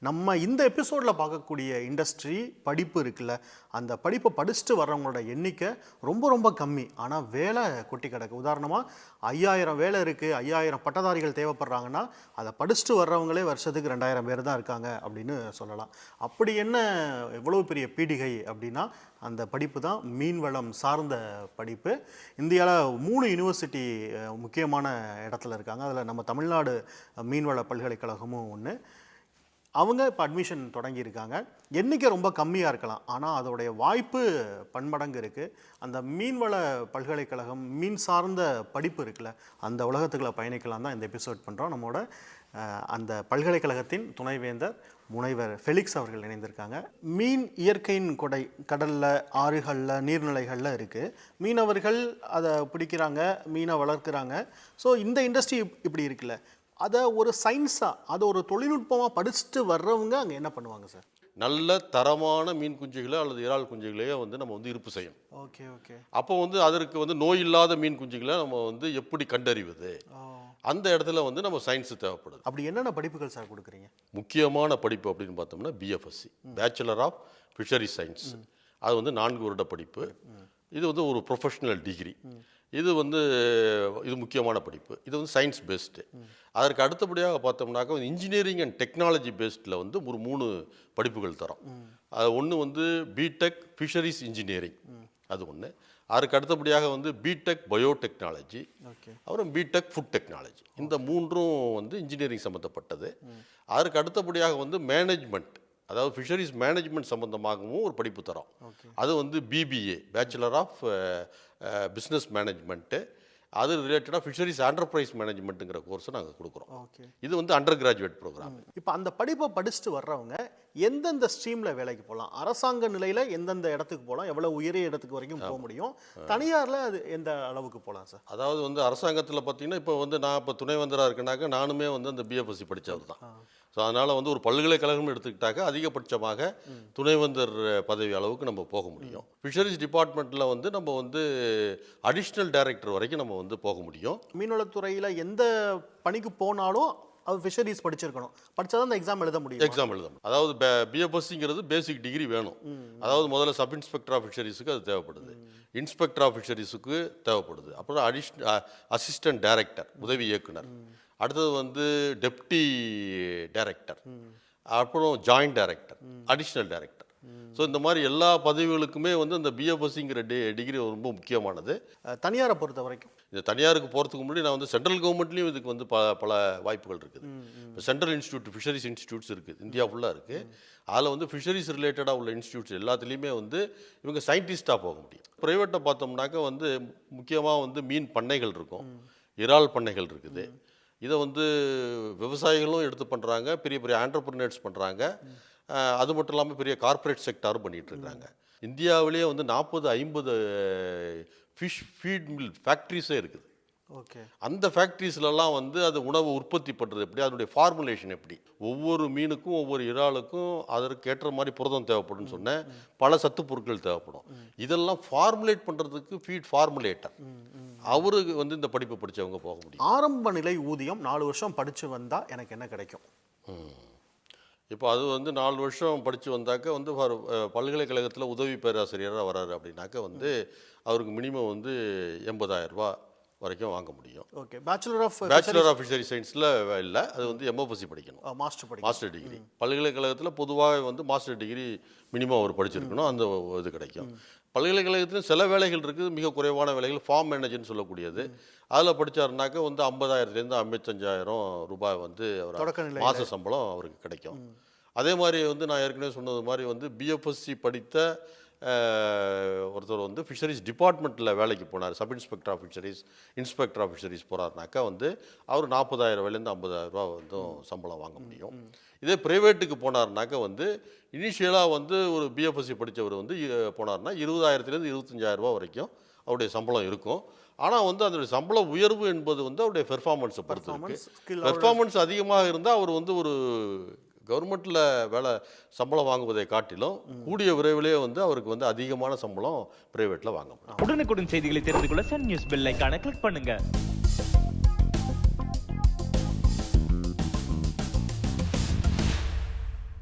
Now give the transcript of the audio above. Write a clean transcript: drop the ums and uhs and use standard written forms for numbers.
நம்ம இந்த எபிசோடில் பார்க்கக்கூடிய இண்டஸ்ட்ரி படிப்பு இருக்குல்ல, அந்த படிப்பை படிச்சுட்டு வர்றவங்களோட எண்ணிக்கை ரொம்ப ரொம்ப கம்மி. ஆனால் வேலை கொட்டி கிடக்கு. உதாரணமாக 5000 வேலை இருக்குது, 5000 பட்டதாரிகள் தேவைப்படுறாங்கன்னா அதை படிச்சுட்டு வர்றவங்களே வருஷத்துக்கு 2000 பேர் தான் இருக்காங்க அப்படின்னு சொல்லலாம். அப்படி என்ன எவ்வளோ பெரிய பீடிகை அப்படின்னா அந்த படிப்பு தான் மீன்வளம் சார்ந்த படிப்பு. இந்தியாவில் 3 யூனிவர்சிட்டி முக்கியமான இடத்துல இருக்காங்க. அதில் நம்ம தமிழ்நாடு மீன்வள பல்கலைக்கழகமும் ஒன்று. அவங்க இப்போ அட்மிஷன் தொடங்கியிருக்காங்க. எண்ணிக்கை ரொம்ப கம்மியாக இருக்கலாம், ஆனால் அதோடைய வாய்ப்பு பன்மடங்கு இருக்குது. அந்த மீன்வள பல்கலைக்கழகம் மீன் சார்ந்த படிப்பு இருக்குல்ல, அந்த உலகத்துக்குள்ள பயணிக்கலாம் தான் இந்த எபிசோட் பண்ணுறோம். நம்மளோட அந்த பல்கலைக்கழகத்தின் துணைவேந்தர் முனைவர் ஃபெலிக்ஸ் அவர்கள் இணைந்திருக்காங்க. மீன் இயற்கையின் கொடை, கடலில், ஆறுகளில், நீர்நிலைகளில் இருக்குது. மீனவர்கள் அதை பிடிக்கிறாங்க, மீனை வளர்க்குறாங்க. ஸோ இந்த இண்டஸ்ட்ரி இப்படி இருக்குல்ல, அதை ஒரு சயின்ஸாக, அதை ஒரு தொழில்நுட்பமாக படிச்சுட்டு வர்றவங்க அங்கே என்ன பண்ணுவாங்க சார்? நல்ல தரமான மீன் குஞ்சுகளை அல்லது இறால் குஞ்சுகளையோ நம்ம இருப்பு செய்யணும். Okay okay. அப்போ அதற்கு நோய் இல்லாத மீன் குஞ்சுகளை நம்ம எப்படி கண்டறிவது, அந்த இடத்துல நம்ம சயின்ஸ் தேவைப்படுது. அப்படி என்னென்ன படிப்புகள் சார் கொடுக்குறீங்க? முக்கியமான படிப்பு அப்படின்னு பார்த்தோம்னா BFSc, bachelor of fishery science. அது 4 வருட படிப்பு. இது ஒரு ப்ரொஃபஷனல் டிகிரி. இது முக்கியமான படிப்பு. இது சயின்ஸ் பேஸ்டு. அதற்கு அடுத்தபடியாக பார்த்தோம்னாக்கா இன்ஜினியரிங் அண்ட் டெக்னாலஜி பேஸ்டில் ஒரு 3 படிப்புகள் தரோம். அது ஒன்று பிடெக் ஃபிஷரிஸ் இன்ஜினியரிங், அது ஒன்று. அதற்கு அடுத்தபடியாக பிடெக் பயோடெக்னாலஜி, அப்புறம் பிடெக் ஃபுட் டெக்னாலஜி. இந்த 3ம் இன்ஜினியரிங் சம்மந்தப்பட்டது. அதற்கு அடுத்தபடியாக மேனேஜ்மெண்ட், அதாவது ஃபிஷரிஸ் மேனேஜ்மெண்ட் சம்மந்தமாகவும் ஒரு படிப்பு தரோம். அது BBA, bachelor of business management. அது ரிலேட்டடாக ஃபிஷரிஸ் என்டர்பிரைஸ் மேனேஜ்மெண்ட்டுங்கிற கோர்ஸை நாங்கள் கொடுக்குறோம். இது அண்டர் கிராஜுவேட் ப்ரோக்ராம். இப்போ அந்த படிப்பை படிச்சுட்டு வர்றவங்க எந்தெந்த ஸ்ட்ரீமில் வேலைக்கு போகலாம்? அரசாங்க நிலையில் எந்தெந்த இடத்துக்கு போகலாம்? எவ்வளோ உயரிய இடத்துக்கு வரைக்கும் போக முடியும்? தனியாரில் அது எந்த அளவுக்கு போகலாம் சார்? அதாவது அரசாங்கத்தில் பார்த்தீங்கன்னா இப்போ நான் இப்போ துணைவேந்தராக இருக்கேனாக்கா நானுமே அந்த பிஎஃப்எஸ்சி படித்தது தான். ஸோ அதனால் ஒரு பல்கலைக்கழகம் எடுத்துக்கிட்டாக்க அதிகபட்சமாக துணைவேந்தர் பதவி அளவுக்கு நம்ம போக முடியும். ஃபிஷரிஸ் டிபார்ட்மெண்ட்டில் நம்ம அடிஷ்னல் டைரக்டர் வரைக்கும் நம்ம போக முடியும். மீன்வளத்துறையில் எந்த பணிக்கு போனாலும் அது ஃபிஷரிஸ் படிச்சிருக்கணும். படித்தா தான் அந்த எக்ஸாம் எழுத முடியும். எக்ஸாம் எழுதணும். அதாவது பிஎஃப்எஸ்சிங்கிறது பேசிக் டிகிரி வேணும். அதாவது முதல்ல சப் இன்ஸ்பெக்டர் ஆஃப் ஃபிஷரிஸுக்கு அது தேவைப்படுது, இன்ஸ்பெக்டர் ஆஃப் ஃபிஷரிஸுக்கு தேவைப்படுது, அப்புறம் அசிஸ்டன்ட் டைரக்டர், உதவி இயக்குனர், அடுத்தது டெப்டி டைரக்டர், அப்புறம் joint director, additional director. So இந்த மாதிரி எல்லா பதவிகளுக்குமே இந்த பிஎஃப்எஸ்சிங்கிற டிகிரி ரொம்ப முக்கியமானது. தனியாரை பொறுத்த வரைக்கும் இந்த தனியாருக்கு போகிறதுக்கு முன்னாடி நான் சென்ட்ரல் கவர்மெண்ட்லேயும் இதுக்கு பல வாய்ப்புகள் இருக்குது. இப்போ சென்ட்ரல் இன்ஸ்டியூட் ஃபிஷரிஸ் இன்ஸ்டியூட்ஸ் இருக்குது, இந்தியா ஃபுல்லாக இருக்குது. அதில் ஃபிஷரிஸ் ரிலேட்டடாக உள்ள இன்ஸ்டியூட்ஸ் எல்லாத்துலேயுமே இவங்க சயின்டிஸ்டாக போக முடியும். ப்ரைவேட்டை பார்த்தோம்னாக்கா முக்கியமாக மீன் பண்ணைகள் இருக்கும், இறால் பண்ணைகள் இருக்குது. இதை விவசாயிகளும் எடுத்து பண்ணுறாங்க, பெரிய பெரிய ஆண்டர்பிரினர்ஸ் பண்ணுறாங்க. அது மட்டும் இல்லாமல் பெரிய கார்ப்பரேட் செக்டாரும் பண்ணிகிட்டு இருக்காங்க. இந்தியாவிலேயே 40-50 ஃபிஷ் ஃபீட் மில் ஃபேக்ட்ரிஸே இருக்குது. ஓகே. அந்த ஃபேக்ட்ரிஸ்லாம் அது உணவு உற்பத்தி பண்ணுறது எப்படி, அதனுடைய ஃபார்முலேஷன் எப்படி, ஒவ்வொரு மீனுக்கும் ஒவ்வொரு இறாலுக்கும் அதற்கு ஏற்ற மாதிரி புரதம் தேவைப்படும்னு சொன்னேன், பல சத்து பொருட்கள் தேவைப்படும். இதெல்லாம் ஃபார்முலேட் பண்ணுறதுக்கு ஃபீட் ஃபார்முலேட்டர், அவருக்கு இந்த படிப்பு படித்தவங்க போக முடியும். ஆரம்ப நிலை ஊதியம் 4 வருஷம் படித்து வந்தால் எனக்கு என்ன கிடைக்கும்? இப்போ அது 4 வருஷம் படித்து வந்தாக்க பல்கலைக்கழகத்தில் உதவி பேராசிரியராக வராரு அப்படின்னாக்க அவருக்கு மினிமம் 80,000 ரூபா வரைக்கும் வாங்க முடியும். ஓகே. பேச்சுலர் ஆஃப் ஃபிஷரி சயின்ஸில் இல்லை, அது எம்எஃப்எஸ்சி படிக்கணும், மாஸ்டர் டிகிரி. பல்கலைக்கழகத்தில் பொதுவாக மாஸ்டர் டிகிரி மினிமம் அவர் படிச்சிருக்கணும், அந்த இது கிடைக்கும். பல்கலைக்கழகத்தில் சில வேலைகள் இருக்குது, மிக குறைவான வேலைகள், ஃபார்ம் மேனேஜர்னு சொல்லக்கூடியது. அதில் படித்தாருனாக்க 50,000லேருந்து 55,000 ரூபாய் அவர் மாத சம்பளம் அவருக்கு கிடைக்கும். அதே மாதிரி நான் ஏற்கனவே சொன்னது மாதிரி பிஎஃப்எஸ்சி படித்த ஒருத்தர் ஃபிஷரிஸ் டிபார்ட்மெண்ட்டில் வேலைக்கு போனார், sub inspector of fisheries, inspector of fisheries போகிறாருனாக்கா அவர் 40,000 50,000 ரூபா சம்பளம் வாங்க முடியும். இதே ப்ரைவேட்டுக்கு போனார்னாக்கா இனிஷியலாக ஒரு பிஎஃப்எஸ்சி படித்தவர் போனார்னா 20,000லேருந்து 25,000 ரூபா வரைக்கும் அவருடைய சம்பளம் இருக்கும். ஆனால் அதனுடைய சம்பள உயர்வு என்பது அவருடைய பெர்ஃபார்மன்ஸை பொறுத்து இருக்குது. பெர்ஃபார்மன்ஸ் அதிகமாக இருந்தால் அவர் ஒரு கவர்மெண்ட்டில் வேலை சம்பளம் வாங்குவதை காட்டிலும் கூடிய விரைவிலே அவருக்கு அதிகமான சம்பளம் பிரைவேட்டில் வாங்க முடியும். உடனுக்குடன் செய்திகளை தெரிந்து கொள்ள சன் நியூஸ் பெல் ஐகானை கிளிக் பண்ணுங்க.